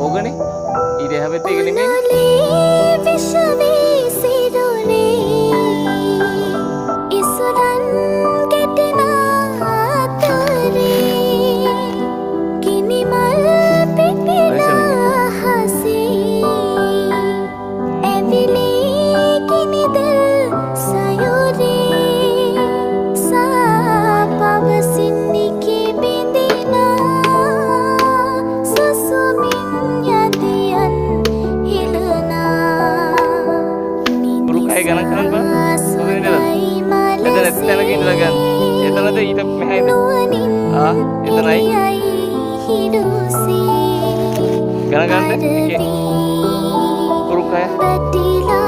ඕකනේ. ඊට එහා පැත්තේ ඒක නෙමෙයි. ගණන් කරන්න බෑ. කොහෙන්ද? එතන තැනක ඉඳලා ගන්න. එතනද ඊට මෙහායිද? එතනයි. ගණන් ගන්නද? පුරුකය.